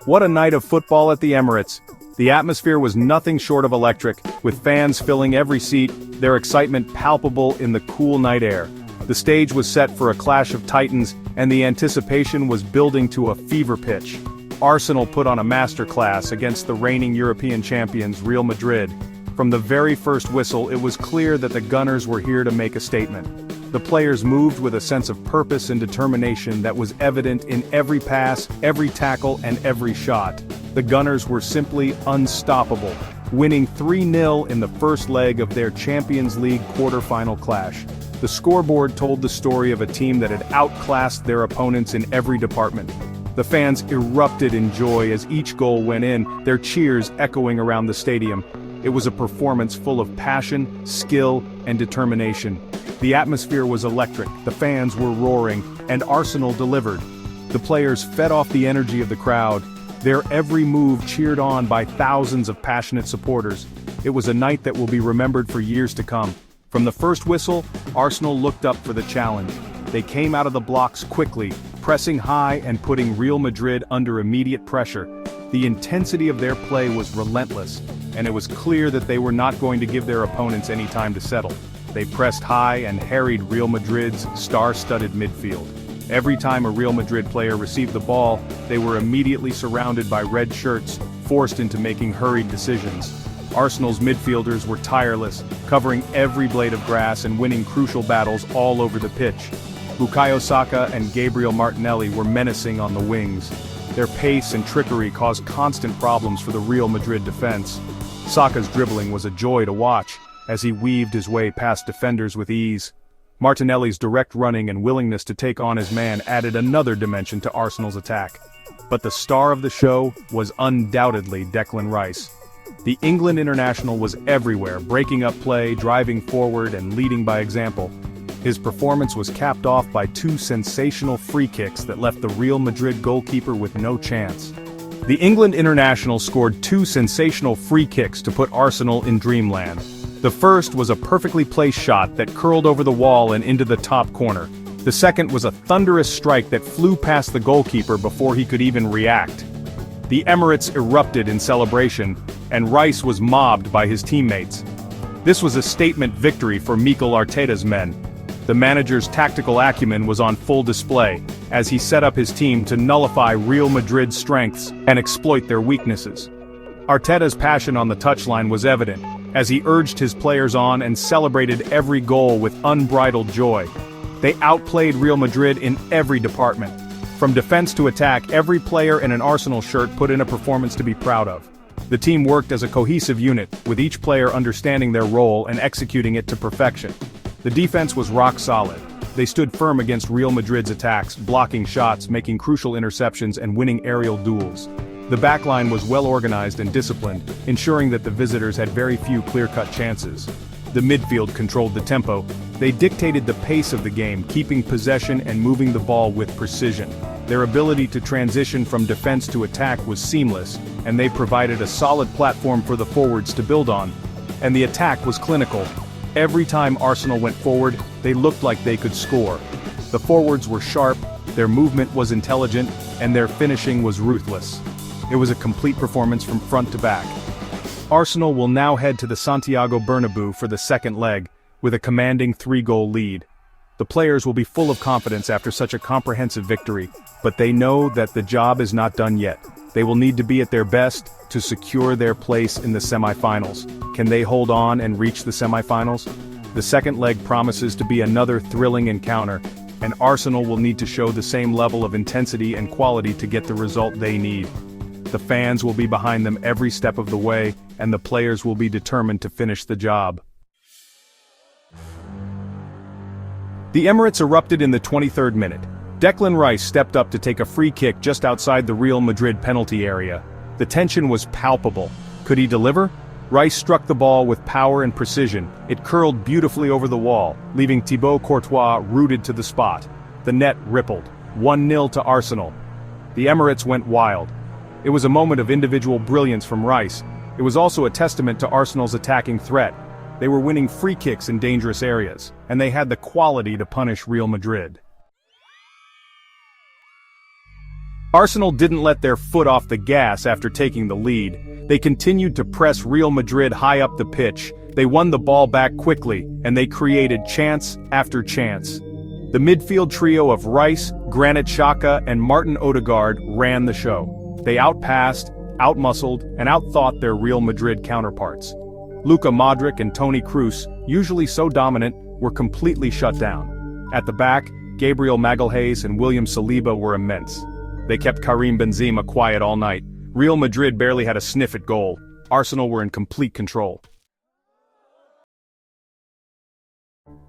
What a night of football at the Emirates. The atmosphere was nothing short of electric, with fans filling every seat, their excitement palpable in the cool night air. The stage was set for a clash of titans, and the anticipation was building to a fever pitch. Arsenal put on a masterclass against the reigning European champions Real Madrid. From the very first whistle, it was clear that the Gunners were here to make a statement. The players moved with a sense of purpose and determination that was evident in every pass, every tackle, and every shot. The Gunners were simply unstoppable, winning 3-0 in the first leg of their Champions League quarter-final clash. The scoreboard told the story of a team that had outclassed their opponents in every department. The fans erupted in joy as each goal went in, their cheers echoing around the stadium. It was a performance full of passion, skill, and determination. The atmosphere was electric, the fans were roaring, and Arsenal delivered. The players fed off the energy of the crowd, their every move cheered on by thousands of passionate supporters. It was a night that will be remembered for years to come. From the first whistle, Arsenal looked up for the challenge. They came out of the blocks quickly, pressing high and putting Real Madrid under immediate pressure. The intensity of their play was relentless, and it was clear that they were not going to give their opponents any time to settle. They pressed high and harried Real Madrid's star-studded midfield. Every time a Real Madrid player received the ball, they were immediately surrounded by red shirts, forced into making hurried decisions. Arsenal's midfielders were tireless, covering every blade of grass and winning crucial battles all over the pitch. Bukayo Saka and Gabriel Martinelli were menacing on the wings. Their pace and trickery caused constant problems for the Real Madrid defense. Saka's dribbling was a joy to watch, as he weaved his way past defenders with ease. Martinelli's direct running and willingness to take on his man added another dimension to Arsenal's attack. But the star of the show was undoubtedly Declan Rice. The England international was everywhere, breaking up play, driving forward, and leading by example. His performance was capped off by 2 sensational free kicks that left the Real Madrid goalkeeper with no chance. The England international scored 2 sensational free kicks to put Arsenal in dreamland. The first was a perfectly placed shot that curled over the wall and into the top corner. The second was a thunderous strike that flew past the goalkeeper before he could even react. The Emirates erupted in celebration, and Rice was mobbed by his teammates. This was a statement victory for Mikel Arteta's men. The manager's tactical acumen was on full display, as he set up his team to nullify Real Madrid's strengths and exploit their weaknesses. Arteta's passion on the touchline was evident, as he urged his players on and celebrated every goal with unbridled joy. They outplayed Real Madrid in every department. From defense to attack, every player in an Arsenal shirt put in a performance to be proud of. The team worked as a cohesive unit, with each player understanding their role and executing it to perfection. The defense was rock solid. They stood firm against Real Madrid's attacks, blocking shots, making crucial interceptions, and winning aerial duels. The backline was well organized and disciplined, ensuring that the visitors had very few clear-cut chances. The midfield controlled the tempo. They dictated the pace of the game, keeping possession and moving the ball with precision. Their ability to transition from defense to attack was seamless, and they provided a solid platform for the forwards to build on. And the attack was clinical. Every time Arsenal went forward, they looked like they could score. The forwards were sharp, their movement was intelligent, and their finishing was ruthless. It was a complete performance from front to back. Arsenal will now head to the Santiago Bernabeu for the second leg, with a commanding 3-goal lead. The players will be full of confidence after such a comprehensive victory, but they know that the job is not done yet. They will need to be at their best to secure their place in the semifinals. Can they hold on and reach the semifinals? The second leg promises to be another thrilling encounter, and Arsenal will need to show the same level of intensity and quality to get the result they need. The fans will be behind them every step of the way, and the players will be determined to finish the job. The Emirates erupted in the 23rd minute. Declan Rice stepped up to take a free kick just outside the Real Madrid penalty area. The tension was palpable. Could he deliver? Rice struck the ball with power and precision. It curled beautifully over the wall, leaving Thibaut Courtois rooted to the spot. The net rippled. 1-0 to Arsenal. The Emirates went wild. It was a moment of individual brilliance from Rice. It was also a testament to Arsenal's attacking threat. They were winning free kicks in dangerous areas, and they had the quality to punish Real Madrid. Arsenal didn't let their foot off the gas after taking the lead. They continued to press Real Madrid high up the pitch. They won the ball back quickly, and they created chance after chance. The midfield trio of Rice, Granit Xhaka, and Martin Odegaard ran the show. They outpassed, outmuscled, and outthought their Real Madrid counterparts. Luka Modric and Toni Kroos, usually so dominant, were completely shut down. At the back, Gabriel Magalhaes and William Saliba were immense. They kept Karim Benzema quiet all night. Real Madrid barely had a sniff at goal. Arsenal were in complete control.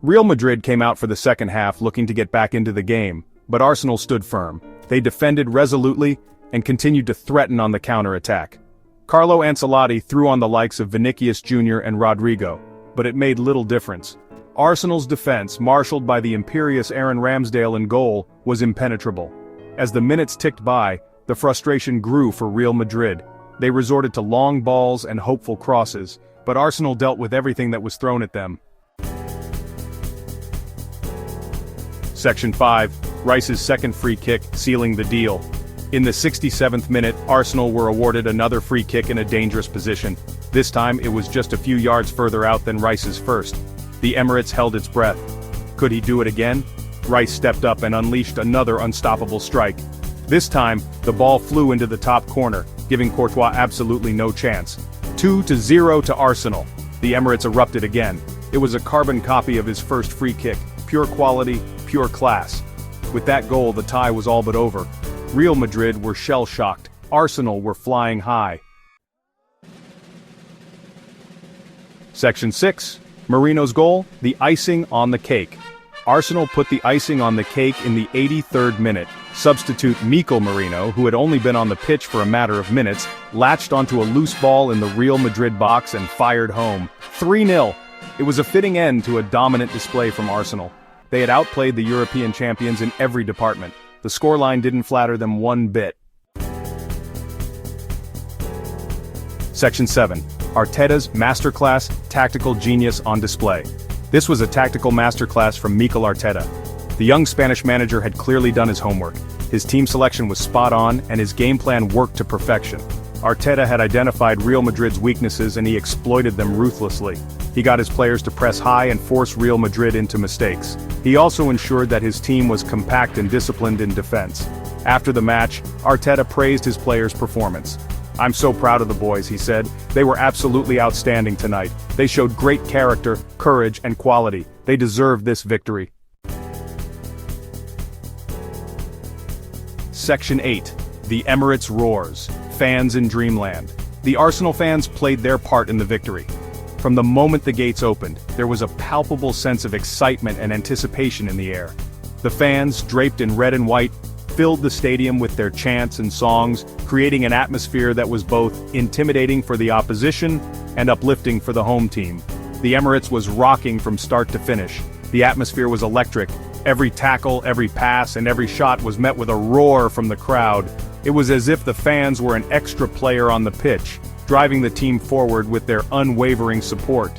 Real Madrid came out for the second half looking to get back into the game, but Arsenal stood firm. They defended resolutely and continued to threaten on the counter-attack. Carlo Ancelotti threw on the likes of Vinicius Jr. and Rodrigo, but it made little difference. Arsenal's defense, marshaled by the imperious Aaron Ramsdale in goal, was impenetrable. As the minutes ticked by, the frustration grew for Real Madrid. They resorted to long balls and hopeful crosses, but Arsenal dealt with everything that was thrown at them. Section 5, Rice's second free kick, sealing the deal. In the 67th minute, Arsenal were awarded another free kick in a dangerous position. This time it was just a few yards further out than Rice's first. The Emirates held its breath. Could he do it again? Rice stepped up and unleashed another unstoppable strike. This time, the ball flew into the top corner, giving Courtois absolutely no chance. 2-0 to Arsenal. The Emirates erupted again. It was a carbon copy of his first free kick. Pure quality, pure class. With that goal, the tie was all but over. Real Madrid were shell-shocked. Arsenal were flying high. Section 6. Marino's goal, the icing on the cake. Arsenal put the icing on the cake in the 83rd minute. Substitute Mikel Merino, who had only been on the pitch for a matter of minutes, latched onto a loose ball in the Real Madrid box and fired home. 3-0. It was a fitting end to a dominant display from Arsenal. They had outplayed the European champions in every department. The scoreline didn't flatter them one bit. Section 7. Arteta's masterclass tactical genius on display. This was a tactical masterclass from Mikel Arteta. The young Spanish manager had clearly done his homework. His team selection was spot on, and his game plan worked to perfection. Arteta had identified Real Madrid's weaknesses and he exploited them ruthlessly. He got his players to press high and force Real Madrid into mistakes. He also ensured that his team was compact and disciplined in defense. After the match, Arteta praised his players' performance. "I'm so proud of the boys," he said. "They were absolutely outstanding tonight. They showed great character, courage, and quality. They deserve this victory." Section 8. The Emirates roars. Fans in dreamland. The Arsenal fans played their part in the victory. From the moment the gates opened, there was a palpable sense of excitement and anticipation in the air. The fans, draped in red and white, filled the stadium with their chants and songs, creating an atmosphere that was both intimidating for the opposition and uplifting for the home team. The Emirates was rocking from start to finish. The atmosphere was electric. Every tackle, every pass, and every shot was met with a roar from the crowd. It was as if the fans were an extra player on the pitch, driving the team forward with their unwavering support.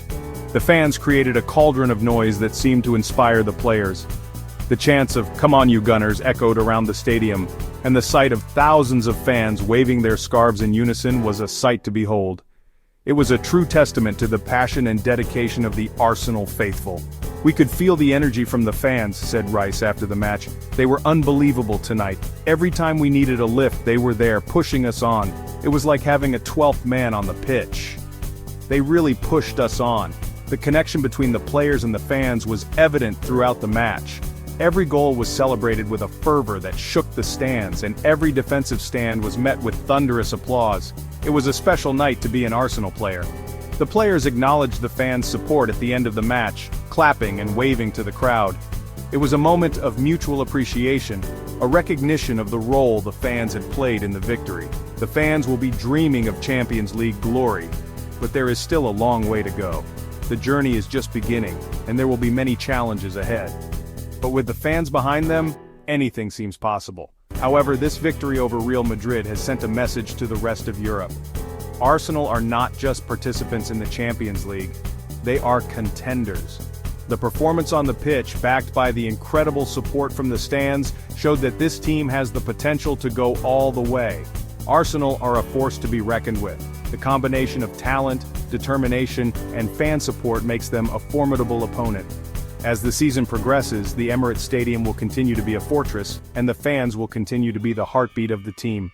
The fans created a cauldron of noise that seemed to inspire the players. The chants of "Come on you Gunners" echoed around the stadium, and the sight of thousands of fans waving their scarves in unison was a sight to behold. It was a true testament to the passion and dedication of the Arsenal faithful. "We could feel the energy from the fans," said Rice after the match. "They were unbelievable tonight. Every time we needed a lift, they were there, pushing us on. It was like having a 12th man on the pitch. They really pushed us on." The connection between the players and the fans was evident throughout the match. Every goal was celebrated with a fervor that shook the stands, and every defensive stand was met with thunderous applause. It was a special night to be an Arsenal player. The players acknowledged the fans' support at the end of the match, clapping and waving to the crowd. It was a moment of mutual appreciation, a recognition of the role the fans had played in the victory. The fans will be dreaming of Champions League glory, but there is still a long way to go. The journey is just beginning, and there will be many challenges ahead. But with the fans behind them, anything seems possible. However, this victory over Real Madrid has sent a message to the rest of Europe. Arsenal are not just participants in the Champions League, they are contenders. The performance on the pitch, backed by the incredible support from the stands, showed that this team has the potential to go all the way. Arsenal are a force to be reckoned with. The combination of talent, determination, and fan support makes them a formidable opponent. As the season progresses, the Emirates Stadium will continue to be a fortress, and the fans will continue to be the heartbeat of the team.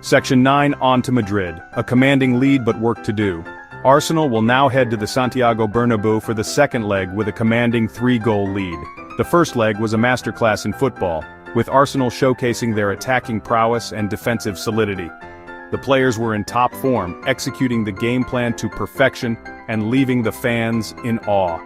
Section 9, on to Madrid. A commanding lead but work to do. Arsenal will now head to the Santiago Bernabeu for the second leg with a commanding 3-goal lead. The first leg was a masterclass in football, with Arsenal showcasing their attacking prowess and defensive solidity. The players were in top form, executing the game plan to perfection and leaving the fans in awe.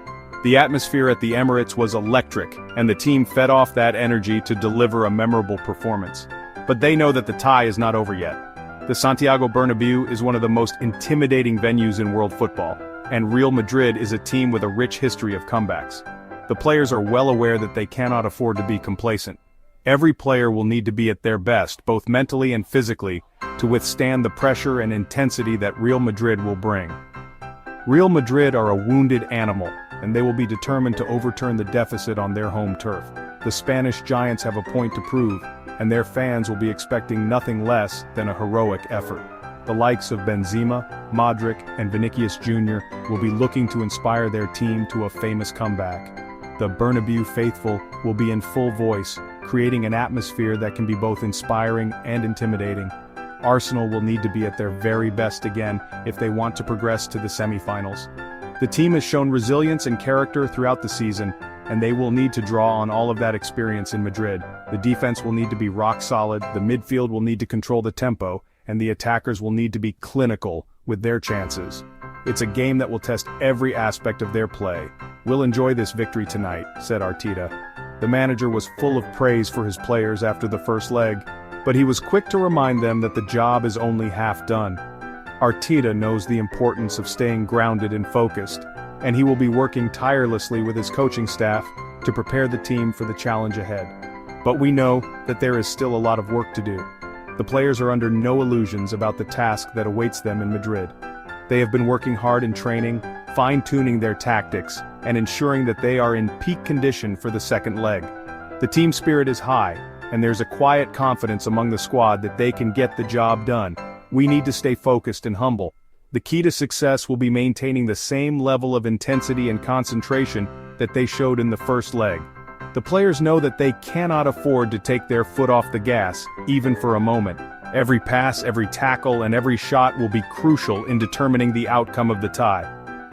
The atmosphere at the Emirates was electric, and the team fed off that energy to deliver a memorable performance. But they know that the tie is not over yet. The Santiago Bernabeu is one of the most intimidating venues in world football, and Real Madrid is a team with a rich history of comebacks. The players are well aware that they cannot afford to be complacent. Every player will need to be at their best, both mentally and physically, to withstand the pressure and intensity that Real Madrid will bring. Real Madrid are a wounded animal, and they will be determined to overturn the deficit on their home turf. The Spanish giants have a point to prove, and their fans will be expecting nothing less than a heroic effort. The likes of Benzema, Modric, and Vinicius Jr. will be looking to inspire their team to a famous comeback. The Bernabeu faithful will be in full voice, creating an atmosphere that can be both inspiring and intimidating. Arsenal will need to be at their very best again if they want to progress to the semi-finals. The team has shown resilience and character throughout the season, and they will need to draw on all of that experience in Madrid. The defense will need to be rock solid, the midfield will need to control the tempo, and the attackers will need to be clinical with their chances. It's a game that will test every aspect of their play. "We'll enjoy this victory tonight," said Arteta. The manager was full of praise for his players after the first leg, but he was quick to remind them that the job is only half done. Arteta knows the importance of staying grounded and focused, and he will be working tirelessly with his coaching staff to prepare the team for the challenge ahead. But we know that there is still a lot of work to do. The players are under no illusions about the task that awaits them in Madrid. They have been working hard in training, fine-tuning their tactics, and ensuring that they are in peak condition for the second leg. The team spirit is high, and there's a quiet confidence among the squad that they can get the job done. We need to stay focused and humble. The key to success will be maintaining the same level of intensity and concentration that they showed in the first leg. The players know that they cannot afford to take their foot off the gas, even for a moment. Every pass, every tackle, and every shot will be crucial in determining the outcome of the tie.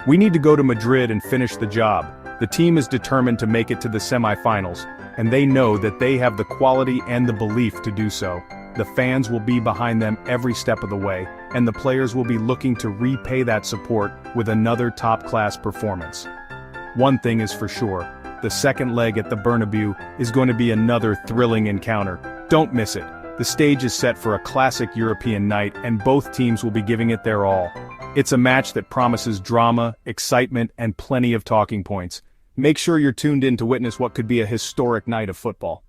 We need to go to Madrid and finish the job. The team is determined to make it to the semi-finals, and they know that they have the quality and the belief to do so. The fans will be behind them every step of the way, and the players will be looking to repay that support with another top-class performance. One thing is for sure, the second leg at the Bernabeu is going to be another thrilling encounter. Don't miss it. The stage is set for a classic European night, and both teams will be giving it their all. It's a match that promises drama, excitement, and plenty of talking points. Make sure you're tuned in to witness what could be a historic night of football.